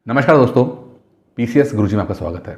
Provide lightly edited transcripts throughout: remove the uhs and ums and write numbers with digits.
नमस्कार दोस्तों, पीसीएस गुरुजी में आपका स्वागत है।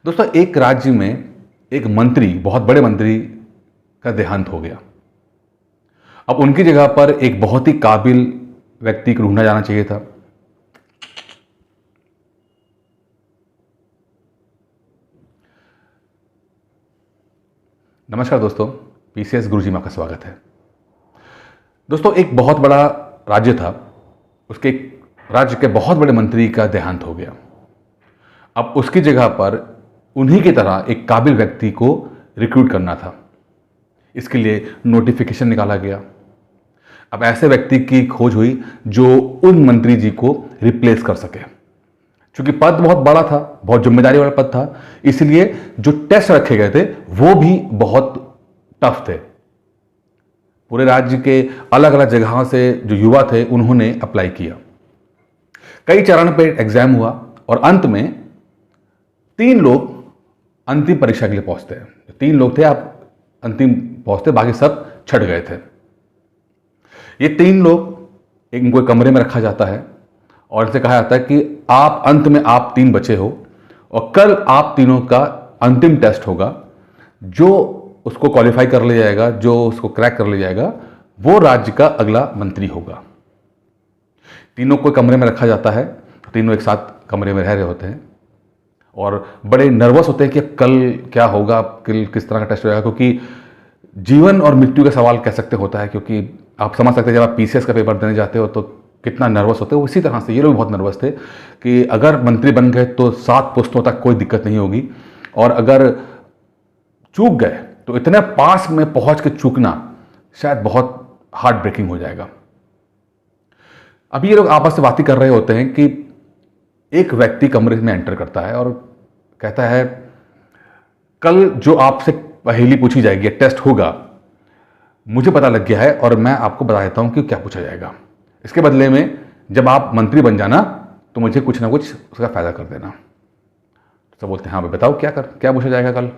दोस्तों, एक राज्य में एक मंत्री, बहुत बड़े मंत्री का देहांत हो गया। अब उनकी जगह पर एक बहुत ही काबिल व्यक्ति को ढूंढा जाना चाहिए था। नमस्कार दोस्तों, पीसीएस गुरुजी में आपका स्वागत है। दोस्तों, एक बहुत बड़ा राज्य था, उसके राज्य के बहुत बड़े मंत्री का देहांत हो गया। अब उसकी जगह पर उन्हीं की तरह एक काबिल व्यक्ति को रिक्रूट करना था। इसके लिए नोटिफिकेशन निकाला गया। अब ऐसे व्यक्ति की खोज हुई जो उन मंत्री जी को रिप्लेस कर सके। क्योंकि पद बहुत बड़ा था, बहुत जिम्मेदारी वाला पद था, इसलिए जो टेस्ट रखे गए थे वो भी बहुत टफ थे। पूरे राज्य के अलग अलग जगहों से जो युवा थे उन्होंने अप्लाई किया। कई चरण पे एग्जाम हुआ और अंत में 3 लोग अंतिम परीक्षा के लिए पहुंचते हैं। 3 लोग थे, आप अंतिम पहुंचते, बाकी सब छट गए थे। ये 3 लोग इनको कमरे में रखा जाता है और इनसे कहा जाता है कि आप अंत में आप 3 बचे हो और कल आप तीनों का अंतिम टेस्ट होगा। जो उसको क्वालिफाई कर लिया जाएगा, जो उसको क्रैक कर लिया जाएगा, वो राज्य का अगला मंत्री होगा। तीनों को कमरे में रखा जाता है, तीनों एक साथ कमरे में रह रहे होते हैं और बड़े नर्वस होते हैं कि कल क्या होगा, कल किस तरह का टेस्ट होगा, क्योंकि जीवन और मृत्यु का सवाल कह सकते होता है। क्योंकि आप समझ सकते हैं जब आप पीसीएस का पेपर देने जाते हो तो कितना नर्वस होते हो। इसी तरह से ये लोग बहुत नर्वस थे कि अगर मंत्री बन गए तो 7 पोस्टों तक कोई दिक्कत नहीं होगी, और अगर चूक गए तो इतने पास में पहुंच के चूकना शायद बहुत हार्ट ब्रेकिंग हो जाएगा। अभी ये लोग आपस में बातें कर रहे होते हैं कि एक व्यक्ति कमरे में एंटर करता है और कहता है, कल जो आपसे पहेली पूछी जाएगी, टेस्ट होगा, मुझे पता लग गया है और मैं आपको बता देता हूं कि क्या पूछा जाएगा। इसके बदले में जब आप मंत्री बन जाना तो मुझे कुछ ना कुछ उसका फायदा कर देना। तो बोलते हैं, हाँ भाई बताओ क्या पूछा जाएगा कल।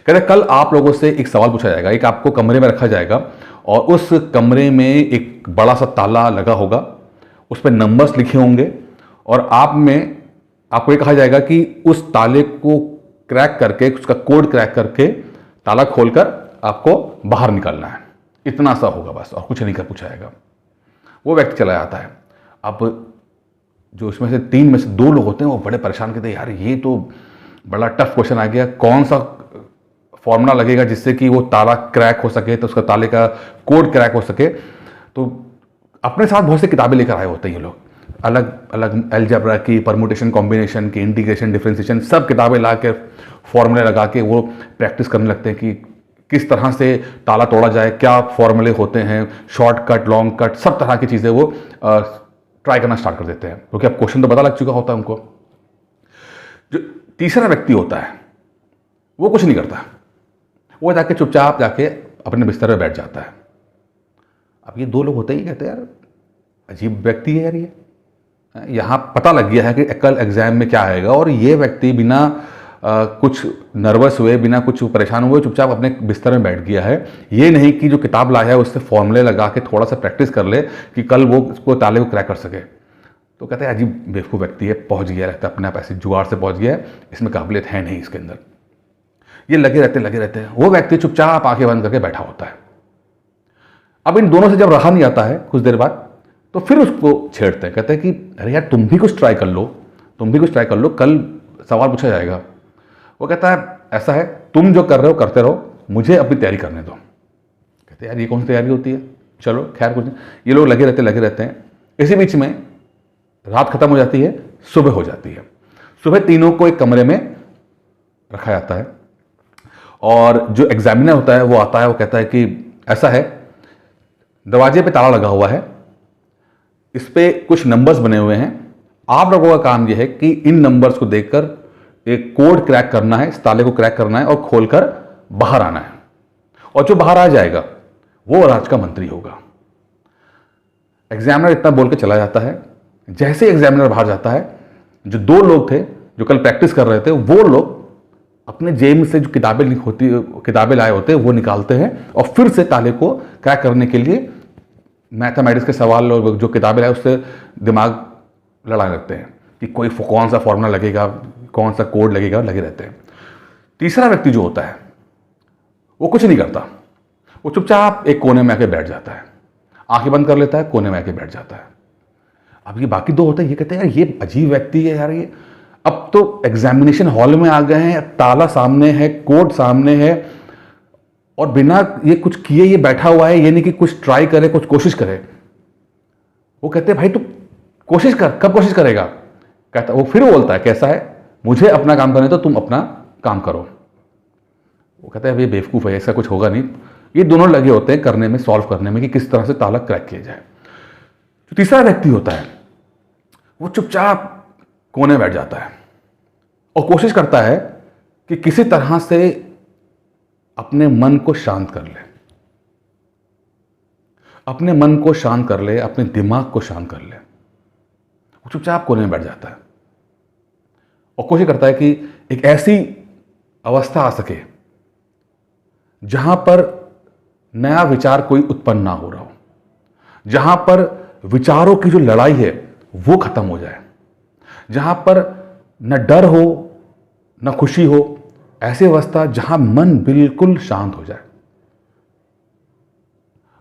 कहते कल आप लोगों से एक सवाल पूछा जाएगा। एक आपको कमरे में रखा जाएगा और उस कमरे में एक बड़ा सा ताला लगा होगा, उस पर नंबर्स लिखे होंगे और आपको ये कहा जाएगा कि उस ताले को क्रैक करके, उसका कोड क्रैक करके ताला खोलकर आपको बाहर निकालना है। इतना सा होगा बस, और कुछ नहीं कर पूछा जाएगा। वो व्यक्ति चला जाता है। अब जो उसमें से 3 में से 2 लोग होते हैं वो बड़े परेशान कहते हैं, यार ये तो बड़ा टफ क्वेश्चन आ गया, कौन सा फॉर्मूला लगेगा जिससे कि वो ताला क्रैक हो सके, तो उसका ताले का कोड क्रैक हो सके। तो अपने साथ बहुत सी किताबें लेकर आए होते हैं ये लोग, अलग अलग अलजेब्रा की, परमुटेशन कॉम्बिनेशन की, इंटीग्रेशन डिफरेंशिएशन, सब किताबें ला के फॉर्मूले लगा के वो प्रैक्टिस करने लगते हैं कि किस तरह से ताला तोड़ा जाए, क्या फॉर्मूले होते हैं, शॉर्टकट, लॉन्ग कट, सब तरह की चीज़ें वो ट्राई करना स्टार्ट कर देते हैं, क्योंकि अब क्वेश्चन तो पता लग चुका होता है उनको। जो तीसरा व्यक्ति होता है वो कुछ नहीं करता, वो जाके चुपचाप जाके अपने बिस्तर में बैठ जाता है। अब ये 2 लोग होते ही कहते हैं, यार अजीब व्यक्ति है यार, ये यहाँ पता लग गया है कि कल एग्जाम में क्या आएगा, और ये व्यक्ति बिना कुछ नर्वस हुए, बिना कुछ परेशान हुए चुपचाप अपने बिस्तर में बैठ गया है। ये नहीं कि जो किताब लाया है उससे फॉर्मूले लगा के थोड़ा सा प्रैक्टिस कर ले कि कल वो उसको ताले को क्रैक कर सके। तो कहते हैं अजीब बेवकूफ़ व्यक्ति है, पहुँच गया रहता है अपने आप, ऐसे जुगाड़ से पहुँच गया है, इसमें काबिलियत है नहीं इसके अंदर। ये लगे रहते हैं। वो व्यक्ति चुपचाप आंखें बंद करके बैठा होता है। अब इन दोनों से जब रहा नहीं आता है कुछ देर बाद, तो फिर उसको छेड़ते हैं, कहते हैं कि अरे यार तुम भी कुछ ट्राई कर लो, कल सवाल पूछा जाएगा। वो कहता है ऐसा है, तुम जो कर रहे हो करते रहो, मुझे अपनी तैयारी करने दो। कहते हैं यार ये कौन सी तैयारी होती है, चलो खैर कुछ नहीं। ये लोग लगे रहते हैं। इसी बीच में रात खत्म हो जाती है, सुबह हो जाती है। सुबह तीनों को एक कमरे में रखा जाता है और जो एग्जामिनर होता है वो आता है। वो कहता है कि ऐसा है, दरवाजे पे ताला लगा हुआ है, इस पे कुछ नंबर्स बने हुए हैं, आप लोगों का काम यह है कि इन नंबर्स को देखकर एक कोड क्रैक करना है, इस ताले को क्रैक करना है और खोलकर बाहर आना है, और जो बाहर आ जाएगा वो राज्य का मंत्री होगा। एग्जामिनर इतना बोल के चला जाता है। जैसे एग्जामिनर बाहर जाता है, जो 2 लोग थे जो कल प्रैक्टिस कर रहे थे, वो लोग अपने जेब से जो किताबें लाए होते हैं वो निकालते हैं और फिर से ताले को क्रैक करने के लिए मैथमेटिक्स के सवाल और जो किताबें लाए उससे दिमाग लड़ाने लगते हैं कि कौन सा फॉर्मूला लगेगा, कौन सा कोड लगेगा, लगे रहते हैं। तीसरा व्यक्ति जो होता है वो कुछ नहीं करता, वो चुपचाप एक कोने में आके बैठ जाता है, आंखें बंद कर लेता है, कोने में आके बैठ जाता है। अब ये बाकी दो होते हैं, ये कहते हैं यार ये अजीब व्यक्ति है यार, ये अब तो एग्जामिनेशन हॉल में आ गए हैं, ताला सामने है, कोड सामने है, और बिना ये कुछ किए ये बैठा हुआ है, ये नहीं कि कुछ ट्राई करे, कुछ कोशिश करे। वो कहते हैं भाई तू कोशिश कर, कब कोशिश करेगा? कहता, वो फिर बोलता है कैसा है, मुझे अपना काम करने तो तुम अपना काम करो। वो कहता है ये बेवकूफ़ है, ऐसा कुछ होगा नहीं। ये दोनों लगे होते हैं करने में, सॉल्व करने में कि किस तरह से ताला क्रैक किया जाए। जो तीसरा व्यक्ति होता है वो चुपचाप कोने बैठ जाता है और कोशिश करता है कि किसी तरह से अपने मन को शांत कर ले, अपने मन को शांत कर ले, अपने दिमाग को शांत कर ले। वो चुपचाप कोने में बैठ जाता है और कोशिश करता है कि एक ऐसी अवस्था आ सके जहां पर नया विचार कोई उत्पन्न ना हो रहा हो, जहां पर विचारों की जो लड़ाई है वो खत्म हो जाए, जहां पर न डर हो न खुशी हो, ऐसी अवस्था जहां मन बिल्कुल शांत हो जाए।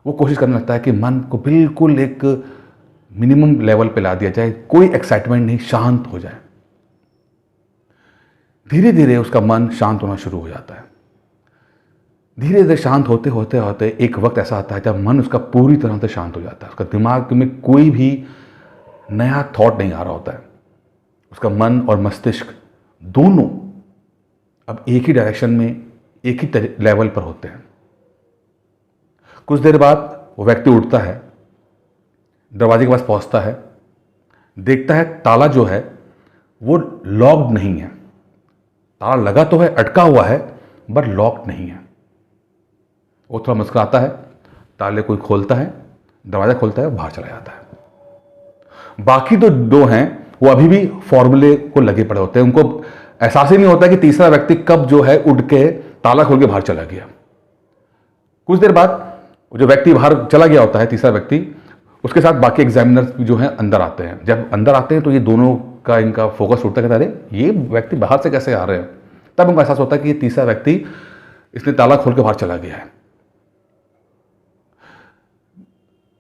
वो कोशिश करने लगता है कि मन को बिल्कुल एक मिनिमम लेवल पे ला दिया जाए, कोई एक्साइटमेंट नहीं, शांत हो जाए। धीरे धीरे उसका मन शांत होना शुरू हो जाता है। धीरे धीरे शांत होते होते होते एक वक्त ऐसा आता है जब मन उसका पूरी तरह से शांत हो जाता है। उसका दिमाग में कोई भी नया थॉट नहीं आ रहा होता है। उसका मन और मस्तिष्क दोनों अब एक ही डायरेक्शन में, एक ही लेवल पर होते हैं। कुछ देर बाद वो व्यक्ति उठता है, दरवाजे के पास पहुंचता है, देखता है ताला जो है वो लॉक्ड नहीं है। ताला लगा तो है, अटका हुआ है, बट लॉक्ड नहीं है। वो थोड़ा मुस्कुराता है, ताले कोई खोलता है, दरवाजा खोलता है, बाहर चला जाता है। बाकी तो दो हैं वो अभी भी फॉर्मूले को लगे पड़े होते हैं। उनको एहसास ही नहीं होता कि तीसरा व्यक्ति कब जो है उठ के ताला खोल के बाहर चला गया। कुछ देर बाद जो व्यक्ति बाहर चला गया होता है, तीसरा व्यक्ति, उसके साथ बाकी एग्जामिनर्स जो हैं अंदर आते हैं। जब अंदर आते हैं तो ये दोनों का इनका फोकस उठता है, अरे ये व्यक्ति बाहर से कैसे आ रहे हैं। तब उनको एहसास होता है कि ये तीसरा व्यक्ति, इसने ताला खोल के बाहर चला गया है।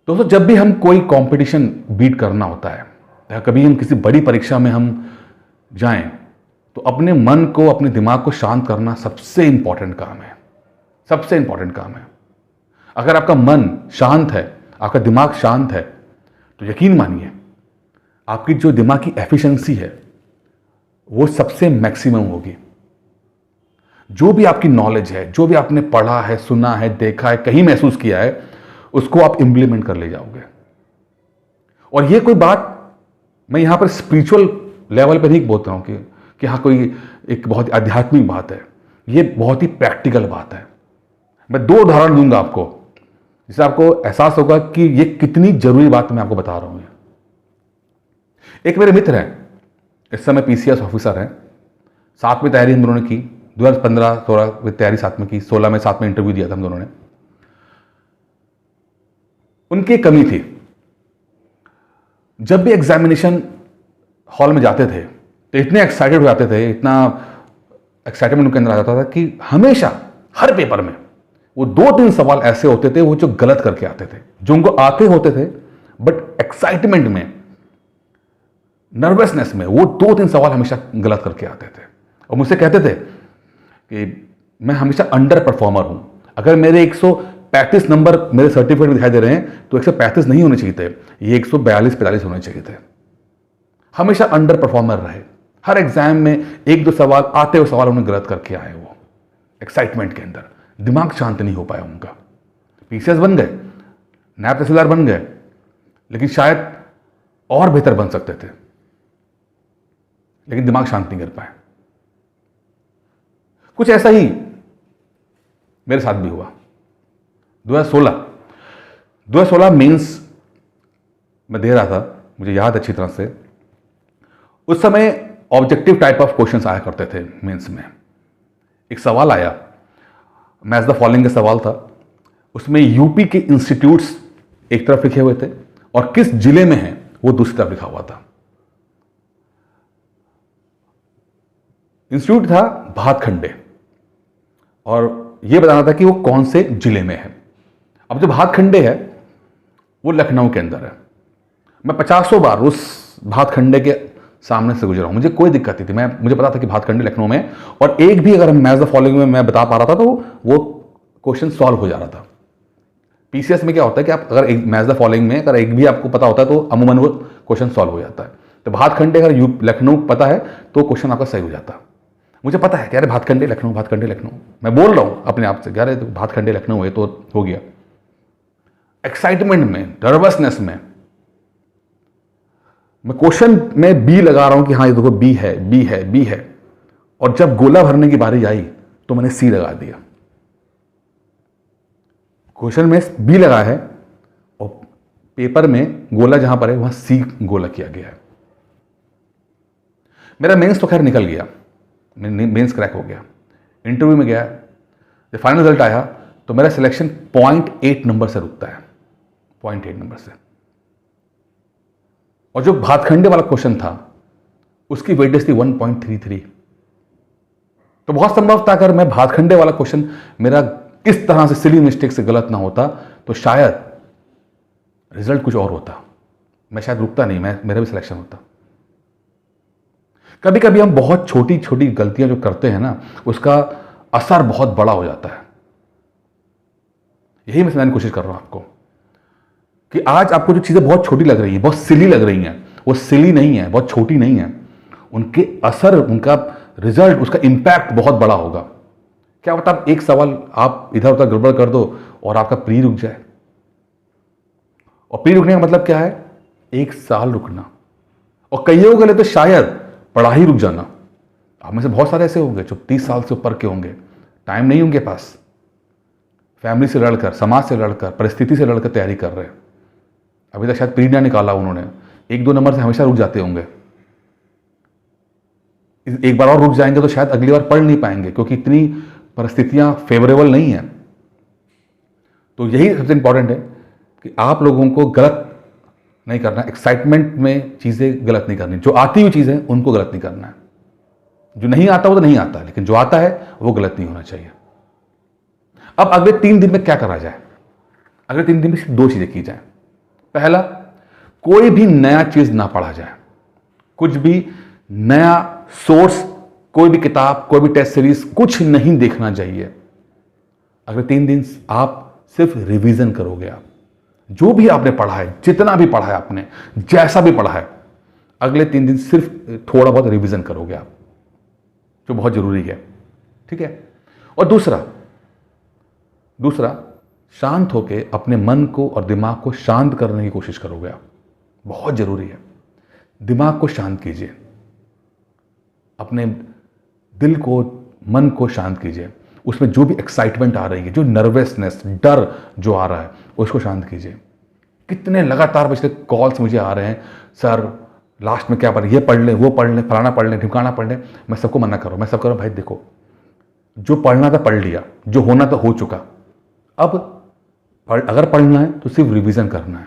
दोस्तों, जब भी हम कोई कंपटीशन बीट करना होता है या कभी हम किसी बड़ी परीक्षा में हम जाएं, तो अपने मन को, अपने दिमाग को शांत करना सबसे इंपॉर्टेंट काम है। सबसे इंपॉर्टेंट काम है। अगर आपका मन शांत है, आपका दिमाग शांत है, तो यकीन मानिए आपकी जो दिमाग की एफिशिएंसी है वो सबसे मैक्सिमम होगी। जो भी आपकी नॉलेज है, जो भी आपने पढ़ा है, सुना है, देखा है, कहीं महसूस किया है, उसको आप इंप्लीमेंट कर ले जाओगे। और ये कोई बात मैं यहां पर स्पिरिचुअल लेवल पर नहीं बोलता हूं कि हाँ कोई एक बहुत आध्यात्मिक बात है। ये बहुत ही प्रैक्टिकल बात है। मैं 2 उदाहरण दूंगा आपको, जिससे आपको एहसास होगा कि ये कितनी जरूरी बात मैं आपको बता रहा हूं। एक मेरे मित्र हैं, इस समय पीसीएस ऑफिसर हैं, साथ में तैयारी हम दोनों ने की। 2015-16 में तैयारी साथ में की, 16 में साथ में इंटरव्यू दिया था हम दोनों ने। उनकी एक कमी थी, जब भी एग्जामिनेशन हॉल में जाते थे तो इतने एक्साइटेड हो जाते थे, इतना एक्साइटमेंट उनके अंदर आ जाता था कि हमेशा हर पेपर में वो 2-3 सवाल ऐसे होते थे वो जो गलत करके आते थे, जो उनको आते होते थे, बट एक्साइटमेंट में, नर्वसनेस में वो 2-3 सवाल हमेशा गलत करके आते थे। और मुझसे कहते थे कि मैं हमेशा अंडर परफॉर्मर हूं। अगर मेरे 135 नंबर मेरे सर्टिफिकेट में दिखाई दे रहे हैं तो 135 नहीं होने चाहिए थे, ये 142-45 होने चाहिए थे। हमेशा अंडर परफॉर्मर रहे। हर एग्जाम में 1-2 सवाल, आते हुए सवाल उन्हें गलत करके आए। वो एक्साइटमेंट के अंदर दिमाग शांत नहीं हो पाया उनका। पीसीएस बन गए, नायब तहसीलदार बन गए, लेकिन शायद और बेहतर बन सकते थे, लेकिन दिमाग शांत नहीं कर पाए। कुछ ऐसा ही मेरे साथ भी हुआ। 2016 मेंस में दे रहा था, मुझे याद अच्छी तरह से। उस समय ऑब्जेक्टिव टाइप ऑफ क्वेश्चंस आया करते थे मेंस में। एक सवाल आया, मैच द फॉलोइंग का सवाल था। उसमें यूपी के इंस्टीट्यूट्स एक तरफ लिखे हुए थे और किस जिले में है वो दूसरी तरफ लिखा हुआ था। इंस्टीट्यूट था भातखंडे, और ये बताना था कि वो कौन से जिले में है। अब जो भातखंडे है वो लखनऊ के अंदर है। मैं 50 बार उस भातखंडे के सामने से गुजरा हूं, मुझे कोई दिक्कत नहीं थी। मुझे पता था कि भातखंडे लखनऊ में, और एक भी अगर मैच द फॉलोइंग में मैं बता पा रहा था तो वो क्वेश्चन सॉल्व हो जा रहा था। पीसीएस में क्या होता है कि आप अगर एक मैच द फॉलोइंग में अगर एक भी आपको पता होता है तो अमूमन वो क्वेश्चन सॉल्व हो जाता है। तो भातखंडे अगर लखनऊ पता है तो क्वेश्चन आपका सही हो जाता है। मुझे पता है कि अरे भातखंडे लखनऊ, भातखंडे लखनऊ, मैं बोल रहा हूं अपने आप से कि अरे भातखंडे लखनऊ है तो हो गया। एक्साइटमेंट में, नर्वसनेस में मैं क्वेश्चन में बी लगा रहा हूं कि हाँ ये देखो बी है, बी है, बी है, और जब गोला भरने की बारी आई तो मैंने सी लगा दिया। क्वेश्चन में बी लगा है और पेपर में गोला जहां पर है वहां सी गोला किया गया है। मेरा मेंस तो खैर निकल गया, मेंस क्रैक हो गया। इंटरव्यू में गया, जब फाइनल रिजल्ट आया तो मेरा सिलेक्शन 0.8 नंबर से रुकता है, 0.8 नंबर से। और जो भातखंडे वाला क्वेश्चन था उसकी वेटेज थी 1.33। तो बहुत संभव था अगर मैं भातखंडे वाला क्वेश्चन मेरा इस तरह से सिली मिस्टेक से गलत ना होता तो शायद रिजल्ट कुछ और होता, मैं शायद रुकता नहीं, मेरा भी सिलेक्शन होता। कभी कभी हम बहुत छोटी छोटी गलतियां जो करते हैं ना उसका असर बहुत बड़ा हो जाता है। यही मैं समझाने की कोशिश कर रहा हूं आपको कि आज आपको जो चीजें बहुत छोटी लग रही हैं, बहुत सिली लग रही हैं, वो सिली नहीं है, बहुत छोटी नहीं है, उनके असर, उनका रिजल्ट, उसका इंपैक्ट बहुत बड़ा होगा। क्या पता आप एक सवाल आप इधर उधर गड़बड़ कर दो और आपका प्री रुक जाए। और प्री रुकने का मतलब क्या है? 1 साल रुकना, और कईयों के लिए तो शायद पढ़ाई रुक जाना। आप में से बहुत सारे ऐसे होंगे जो 30 साल से ऊपर के होंगे, टाइम नहीं उनके पास, फैमिली से लड़कर, समाज से लड़कर, परिस्थिति से लड़कर तैयारी कर रहे हैं। अभी तक शायद प्री ना निकाला उन्होंने, 1-2 नंबर से हमेशा रुक जाते होंगे। एक बार और रुक जाएंगे तो शायद अगली बार पढ़ नहीं पाएंगे क्योंकि इतनी परिस्थितियां फेवरेबल नहीं है। तो यही सबसे इंपॉर्टेंट है कि आप लोगों को गलत नहीं करना, एक्साइटमेंट में चीज़ें गलत नहीं करनी, जो आती हुई चीज़ें उनको गलत नहीं करना है। जो नहीं आता वो तो नहीं आता, लेकिन जो आता है वो गलत नहीं होना चाहिए। अब अगले 3 दिन में क्या करा जाए? अगले 3 दिन में सिर्फ 2 चीज़ें की जाए। पहला, कोई भी नया चीज़ ना पढ़ा जाए, कुछ भी नया सोर्स, कोई भी किताब, कोई भी टेस्ट सीरीज, कुछ नहीं देखना चाहिए। अगले 3 दिन आप सिर्फ रिवीजन करोगे। आप जो भी आपने पढ़ा है, जितना भी पढ़ा है आपने, जैसा भी पढ़ा है, अगले 3 दिन सिर्फ थोड़ा बहुत रिवीजन करोगे आप, जो बहुत जरूरी है। ठीक है? और दूसरा शांत होके अपने मन को और दिमाग को शांत करने की कोशिश करोगे आप, बहुत जरूरी है। दिमाग को शांत कीजिए, अपने दिल को, मन को शांत कीजिए। उसमें जो भी एक्साइटमेंट आ रही है, जो नर्वसनेस, डर जो आ रहा है, उसको शांत कीजिए। कितने लगातार पिछले कॉल्स मुझे आ रहे हैं, सर लास्ट में क्या पढ़, ये पढ़ लें, वो पढ़ लें, फलाना पढ़ लें, ढिमकाना पढ़ लें। मैं सबको मना कर रहा हूँ, मैं सब कह रहा हूँ भाई देखो, जो पढ़ना था पढ़ लिया, जो होना था हो चुका। अब अगर पढ़ना है तो सिर्फ रिवीजन करना है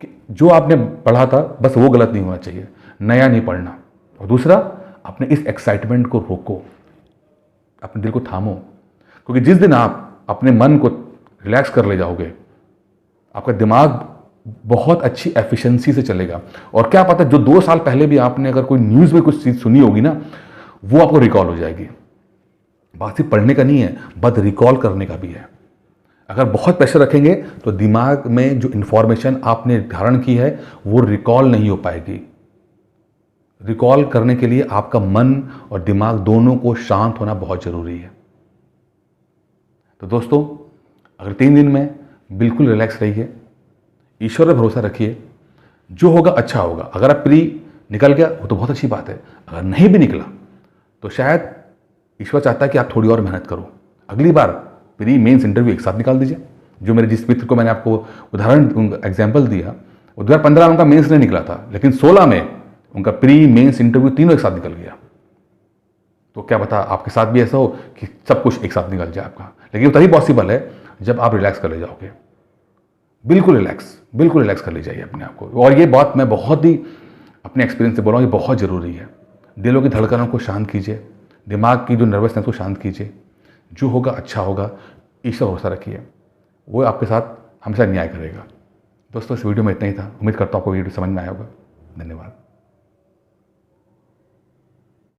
कि जो आपने पढ़ा था बस वो गलत नहीं होना चाहिए, नया नहीं पढ़ना। और दूसरा, अपने इस एक्साइटमेंट को रोको, अपने दिल को थामो, क्योंकि जिस दिन आप अपने मन को रिलैक्स कर ले जाओगे, आपका दिमाग बहुत अच्छी एफिशिएंसी से चलेगा। और क्या पता जो 2 साल पहले भी आपने अगर कोई न्यूज़ में कुछ चीज़ सुनी होगी ना, वो आपको रिकॉल हो जाएगी। बात सिर्फ पढ़ने का नहीं है, बट रिकॉल करने का भी है। अगर बहुत प्रेशर रखेंगे तो दिमाग में जो इंफॉर्मेशन आपने धारण की है वो रिकॉल नहीं हो पाएगी। रिकॉल करने के लिए आपका मन और दिमाग दोनों को शांत होना बहुत जरूरी है। तो दोस्तों, अगर 3 दिन में बिल्कुल रिलैक्स रहिए, ईश्वर पर भरोसा रखिए, जो होगा अच्छा होगा। अगर आप प्री निकल गया वो तो बहुत अच्छी बात है, अगर नहीं भी निकला तो शायद ईश्वर चाहता है कि आप थोड़ी और मेहनत करो। अगली बार प्री मेंस इंटरव्यू एक साथ निकाल दीजिए। जो मेरे जिस मित्र को मैंने आपको उदाहरण एग्जाम्पल दिया, वो 2015 में उनका मेंस नहीं निकला था, लेकिन 16 में उनका प्री मेंस इंटरव्यू तीनों एक साथ निकल गया। तो क्या पता आपके साथ भी ऐसा हो कि सब कुछ एक साथ निकल जाए आपका, लेकिन वो तभी पॉसिबल है जब आप रिलैक्स कर ले जाओगे। बिल्कुल रिलैक्स कर ले जाइए अपने आप को। और ये बात मैं बहुत ही अपने एक्सपीरियंस से बोल रहा हूँ, ये बहुत ज़रूरी है। दिलों की धड़कनों को शांत कीजिए, दिमाग की जो नर्वसनेस को शांत कीजिए। जो होगा अच्छा होगा, ईश्वर भरोसा रखिए, वो आपके साथ हमेशा न्याय करेगा। दोस्तों, इस वीडियो में इतना ही था। उम्मीद करता हूँ आपको वीडियो समझ में आया होगा। धन्यवाद।